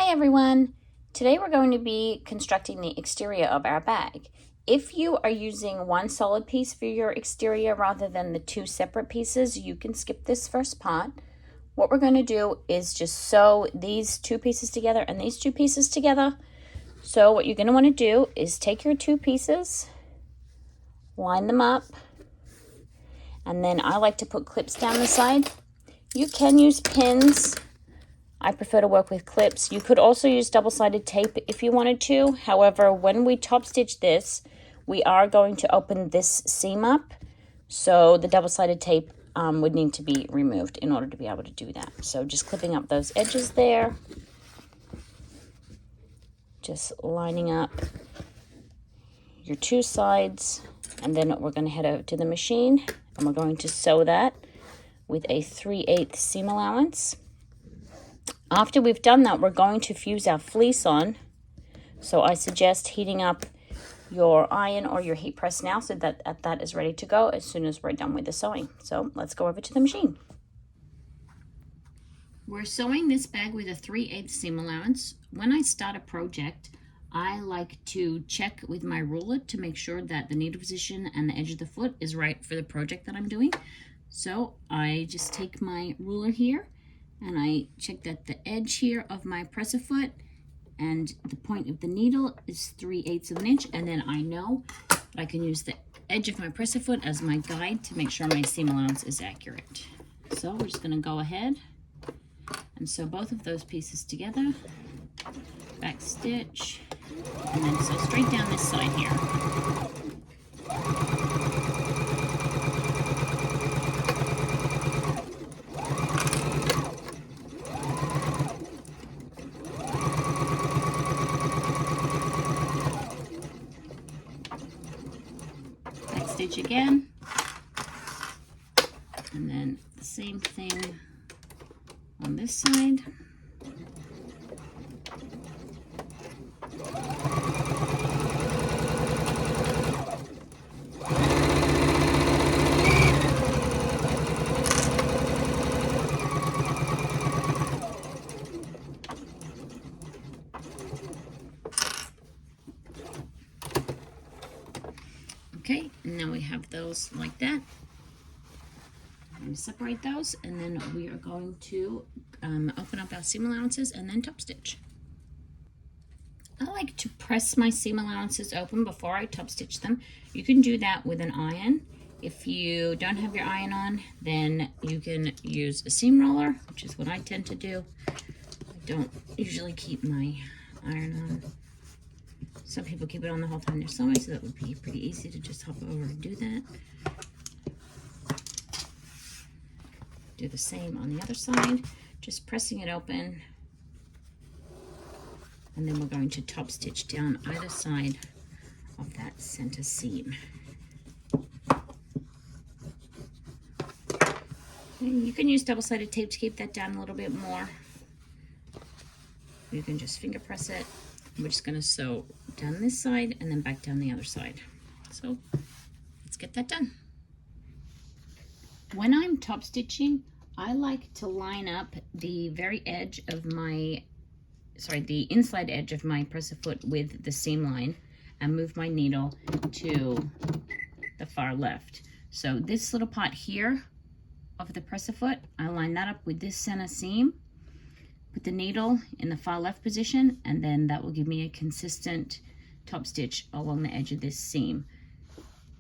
Hi everyone! Today we're going to be constructing the exterior of our bag. If you are using one solid piece for your exterior rather than the two separate pieces, you can skip this first part. What we're going to do is just sew these two pieces together and these two pieces together. So what you're going to want to do is take your two pieces, line them up, and then I like to put clips down the side. You can use pins. I prefer to work with clips. You could also use double-sided tape if you wanted to. However, when we top stitch this, we are going to open this seam up. So the double-sided tape would need to be removed in order to be able to do that. So just clipping up those edges there. Just lining up your two sides. And then we're going to head over to the machine and we're going to sew that with a 3/8 seam allowance. After we've done that, we're going to fuse our fleece on. So I suggest heating up your iron or your heat press now so that that is ready to go as soon as we're done with the sewing. So let's go over to the machine. We're sewing this bag with a 3/8 seam allowance. When I start a project, I like to check with my ruler to make sure that the needle position and the edge of the foot is right for the project that I'm doing. So I just take my ruler here and I check that the edge here of my presser foot and the point of the needle is 3/8 of an inch, and then I know I can use the edge of my presser foot as my guide to make sure my seam allowance is accurate. So we're just going to go ahead and sew both of those pieces together, back stitch, and then sew straight down this side here. Stitch again, and then the same thing on this side. Okay, and now we have those like that. I'm going to separate those, and then we are going to open up our seam allowances and then top stitch. I like to press my seam allowances open before I top stitch them. You can do that with an iron. If you don't have your iron on, then you can use a seam roller, which is what I tend to do. I don't usually keep my iron on. Some people keep it on the whole time they're sewing, so that would be pretty easy to just hop over and do that. Do the same on the other side, just pressing it open. And then we're going to top stitch down either side of that center seam. And you can use double-sided tape to keep that down a little bit more. You can just finger press it. We're just going to sew down this side and then back down the other side. So let's get that done. When I'm top stitching, I like to line up the very edge of my, the inside edge of my presser foot with the seam line and move my needle to the far left. So this little part here of the presser foot, I line that up with this center seam. Put the needle in the far left position, and then that will give me a consistent top stitch along the edge of this seam.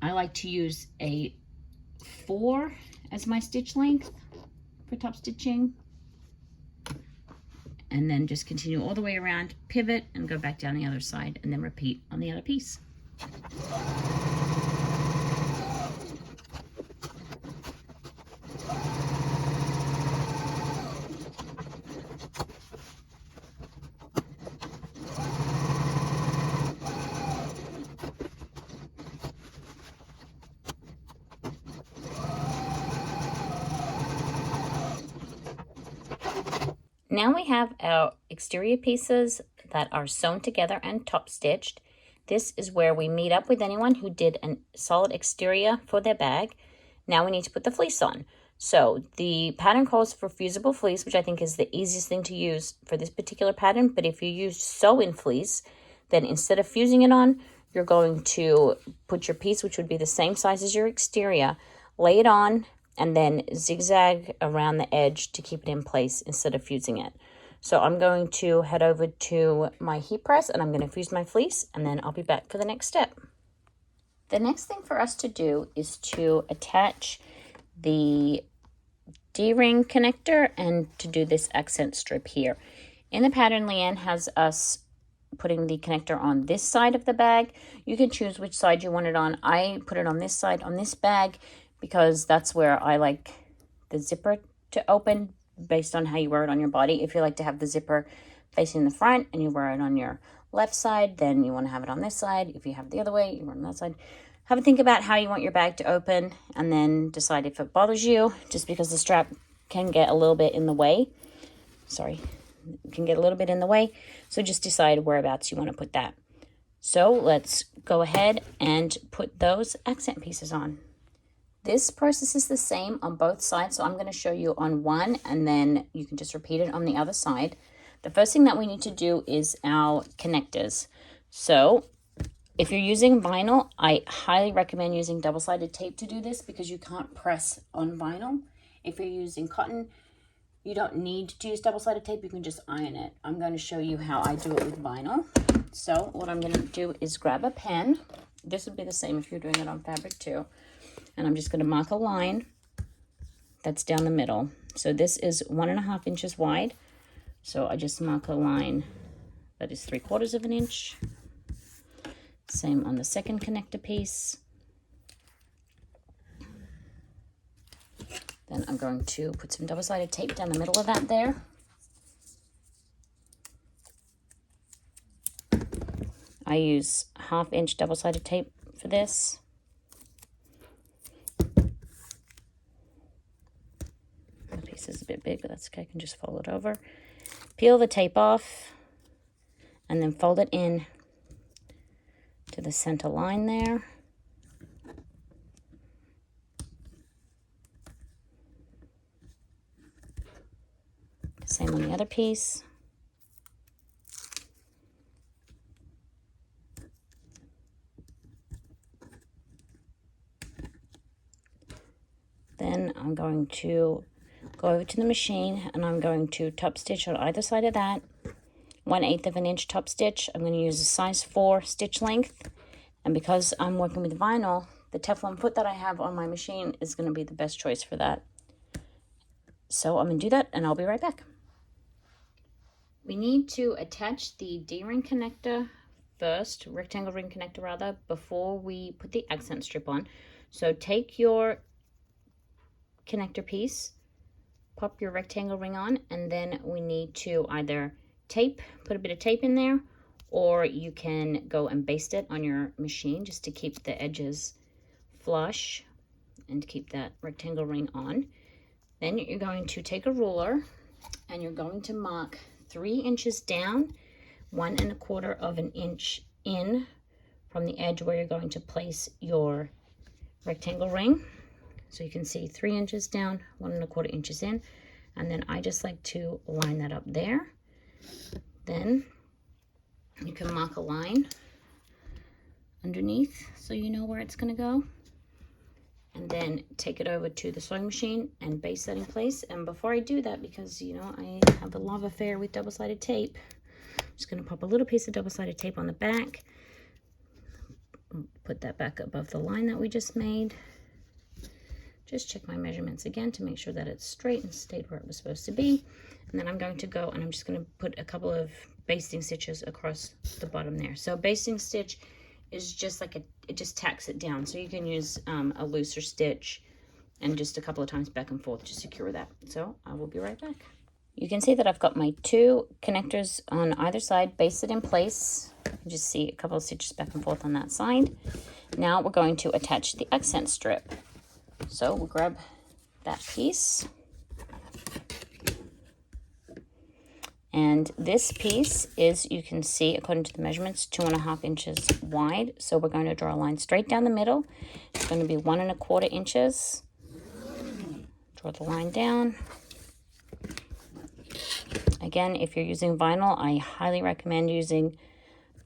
I like to use a 4 as my stitch length for top stitching, and then just continue all the way around, pivot, and go back down the other side, and then repeat on the other piece. Now we have our exterior pieces that are sewn together and top stitched. This is where we meet up with anyone who did a solid exterior for their bag. Now we need to put the fleece on. So the pattern calls for fusible fleece, which I think is the easiest thing to use for this particular pattern. But if you use sew-in fleece, then instead of fusing it on, you're going to put your piece, which would be the same size as your exterior, lay it on, and then zigzag around the edge to keep it in place instead of fusing it. So I'm going to head over to my heat press and I'm going to fuse my fleece, and then I'll be back for the next step. The next thing for us to do is to attach the D-ring connector and to do this accent strip here. In the pattern, Leanne has us putting the connector on this side of the bag. You can choose which side you want it on. I put it on this side on this bag because that's where I like the zipper to open based on how you wear it on your body. If you like to have the zipper facing the front and you wear it on your left side, then you want to have it on this side. If you have it the other way, you want it on that side. Have a think about how you want your bag to open and then decide if it bothers you, just because the strap can get a little bit in the way. Sorry, it can get a little bit in the way. So just decide whereabouts you want to put that. So let's go ahead and put those accent pieces on. This process is the same on both sides, so I'm going to show you on one and then you can just repeat it on the other side. The first thing that we need to do is our connectors. So if you're using vinyl, I highly recommend using double-sided tape to do this because you can't press on vinyl. If you're using cotton, you don't need to use double-sided tape. You can just iron it. I'm going to show you how I do it with vinyl. So what I'm going to do is grab a pen. This would be the same if you're doing it on fabric too. And I'm just going to mark a line that's down the middle. So this is 1.5 inches wide. So I just mark a line that is 3/4 of an inch. Same on the second connector piece. Then I'm going to put some double-sided tape down the middle of that there. I use 1/2 inch double-sided tape for this. The piece is a bit big, but that's okay. I can just fold it over. Peel the tape off and then fold it in to the center line there. Same on the other piece. Then I'm going to go over to the machine and I'm going to top stitch on either side of that. 1/8 of an inch top stitch. I'm going to use a size 4 stitch length. And because I'm working with vinyl, the Teflon foot that I have on my machine is going to be the best choice for that. So I'm going to do that and I'll be right back. We need to attach the D-ring connector first, rectangle ring connector rather, before we put the accent strip on. So take your connector piece, pop your rectangle ring on, and then we need to either put a bit of tape in there, or you can go and baste it on your machine just to keep the edges flush and to keep that rectangle ring on. Then you're going to take a ruler and you're going to mark 3 inches down, 1.25 of an inch in from the edge where you're going to place your rectangle ring. So you can see 3 inches down, 1.25 inches in, and then I just like to line that up there. Then you can mark a line underneath so you know where it's going to go. And then take it over to the sewing machine and baste that in place. And before I do that, because, you know, I have a love affair with double-sided tape, I'm just going to pop a little piece of double-sided tape on the back. Put that back above the line that we just made. Just check my measurements again to make sure that it's straight and stayed where it was supposed to be. And then I'm going to go and I'm just going to put a couple of basting stitches across the bottom there. So basting stitch is just like it just tacks it down. So you can use a looser stitch and just a couple of times back and forth to secure that. So I will be right back. You can see that I've got my 2 connectors on either side basted in place. You can just see a couple of stitches back and forth on that side. Now we're going to attach the accent strip. So we'll grab that piece. And this piece is, you can see, according to the measurements, 2.5 inches wide. So we're going to draw a line straight down the middle. It's going to be 1.25 inches. draw the line down. Again, if you're using vinyl, I highly recommend using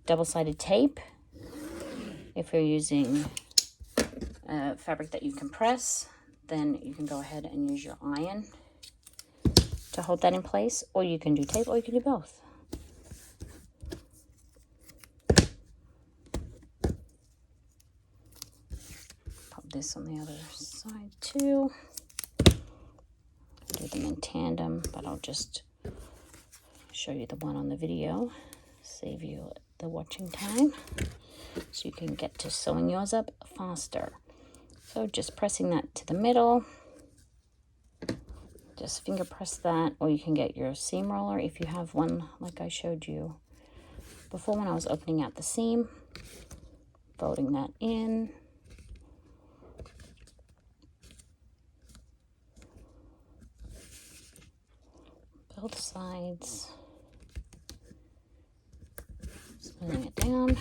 double-sided tape. If you're using fabric that you can press, then you can go ahead and use your iron to hold that in place, or you can do tape, or you can do both. Pop this on the other side too. Do them in tandem, but I'll just show you the one on the video, save you the watching time, so you can get to sewing yours up faster. So just pressing that to the middle, just finger press that, or you can get your seam roller if you have one like I showed you before when I was opening out the seam, folding that in. Both sides, smoothing it down.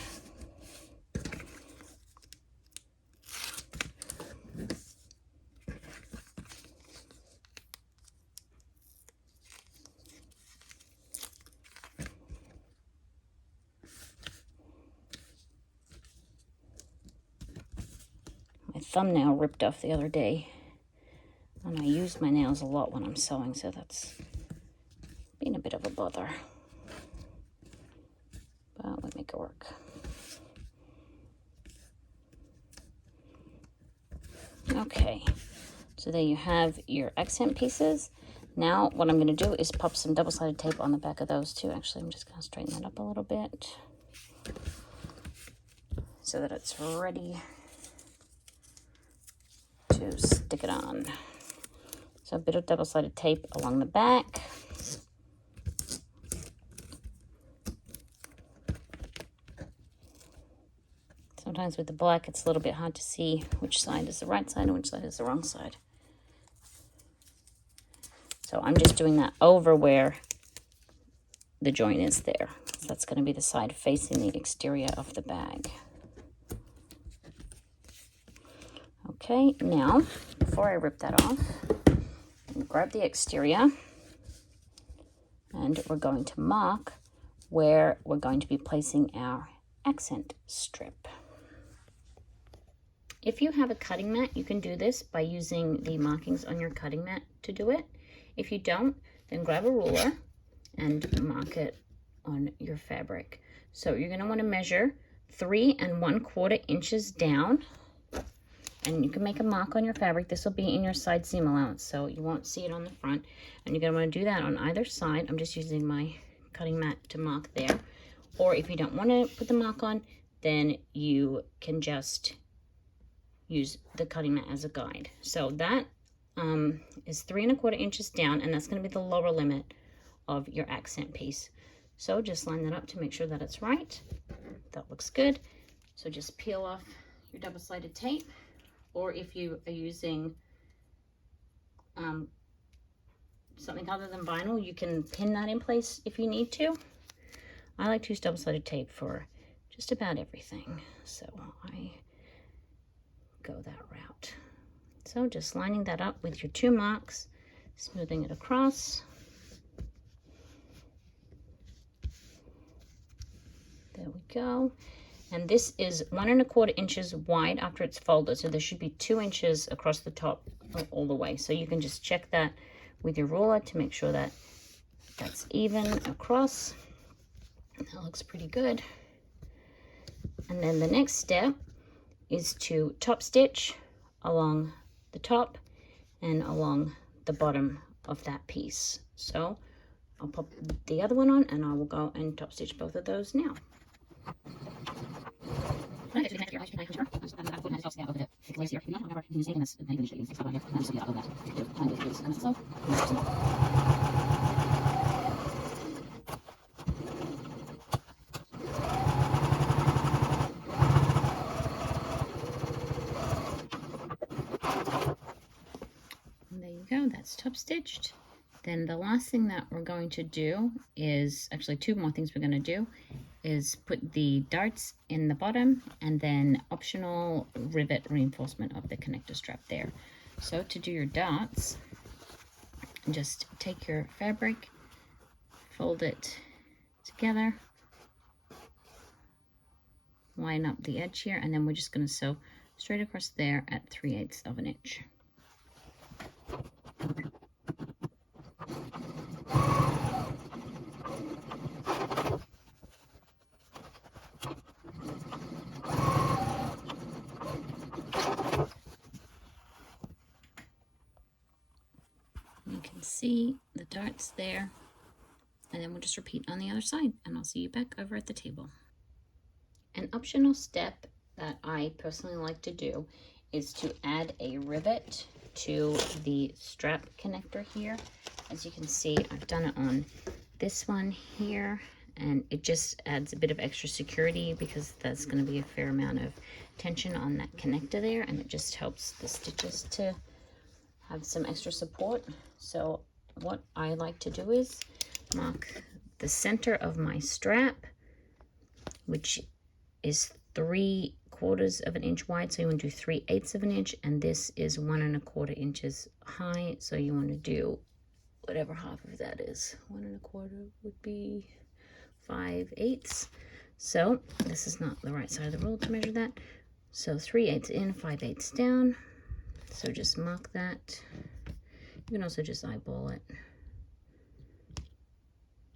My thumbnail ripped off the other day, and I use my nails a lot when I'm sewing, so that's been a bit of a bother, but we'll make it work. Okay, so there you have your accent pieces. Now what I'm going to do is pop some double-sided tape on the back of those too. Actually, I'm just going to straighten that up a little bit so that it's ready to stick it on. So a bit of double-sided tape along the back. Sometimes with the black, it's a little bit hard to see which side is the right side and which side is the wrong side. So I'm just doing that over where the joint is there. So that's going to be the side facing the exterior of the bag. Okay, now, before I rip that off, grab the exterior, and we're going to mark where we're going to be placing our accent strip. If you have a cutting mat, you can do this by using the markings on your cutting mat to do it. If you don't, then grab a ruler and mark it on your fabric. So you're going to want to measure 3 1/4 inches down, and you can make a mark on your fabric. This will be in your side seam allowance, so you won't see it on the front, and you're going to want to do that on either side. I'm just using my cutting mat to mark there, or if you don't want to put the mark on, then you can just use the cutting mat as a guide. So that is 3 1/4 inches down, and that's going to be the lower limit of your accent piece. So just line that up to make sure that it's right. That looks good. So just peel off your double-sided tape, or if you are using something other than vinyl, you can pin that in place if you need to. I like to use double-sided tape for just about everything, so I go that route. So just lining that up with your 2 marks, smoothing it across. There we go. And this is 1 1/4 inches wide after it's folded, so there should be 2 inches across the top all the way. So you can just check that with your ruler to make sure that that's even across. That looks pretty good. And then the next step is to top stitch along the top and along the bottom of that piece. So I'll pop the other one on, and I will go and top stitch both of those now. There you go, that's top stitched. Then the last thing that we're going to do is, actually 2 more things we're going to do, is put the darts in the bottom, and then optional rivet reinforcement of the connector strap there. So to do your darts, and just take your fabric, fold it together, line up the edge here, and then we're just going to sew straight across there at 3/8 of an inch. You can see the darts there, and then we'll just repeat on the other side, and I'll see you back over at the table. An optional step that I personally like to do is to add a rivet to the strap connector here. As you can see, I've done it on this one here, and it just adds a bit of extra security because that's going to be a fair amount of tension on that connector there, and it just helps the stitches to have some extra support. So what I like to do is mark the center of my strap, which is 3/4 of an inch wide, so you want to do 3/8 of an inch, and this is 1 1/4 inches high, so you want to do whatever half of that is. 1 1/4 would be 5/8. So this is not the right side of the rule to measure that. So 3/8 in, 5/8 down. So just mark that. You can also just eyeball it.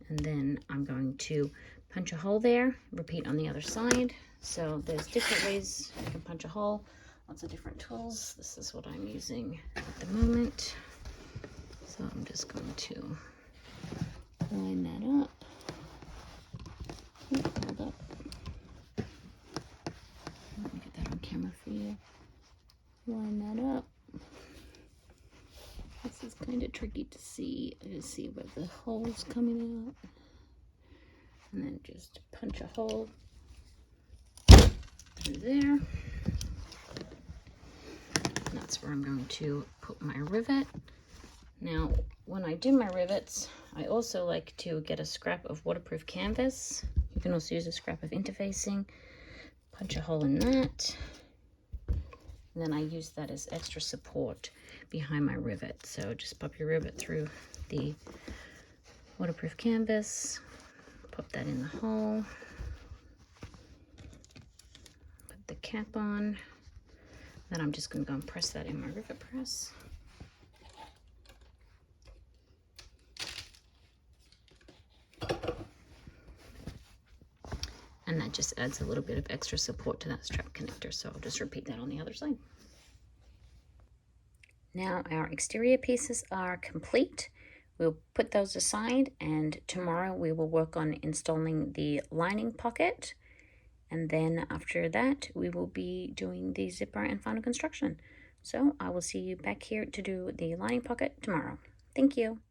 And then I'm going to punch a hole there, repeat on the other side. So there's different ways you can punch a hole, lots of different tools. This is what I'm using at the moment. So I'm just going to line that up. Hold up. Let me get that on camera for you. Line that up. This is kind of tricky to see. I just see where the hole's coming out. And then just punch a hole through there. And that's where I'm going to put my rivet. Now, when I do my rivets, I also like to get a scrap of waterproof canvas. You can also use a scrap of interfacing. Punch a hole in that. And then I use that as extra support behind my rivet. So just pop your rivet through the waterproof canvas, pop that in the hole, put the cap on. Then I'm just going to go and press that in my rivet press. And that just adds a little bit of extra support to that strap connector. So I'll just repeat that on the other side. Now our exterior pieces are complete. We'll put those aside, and tomorrow we will work on installing the lining pocket. And then after that, we will be doing the zipper and final construction. So I will see you back here to do the lining pocket tomorrow. Thank you.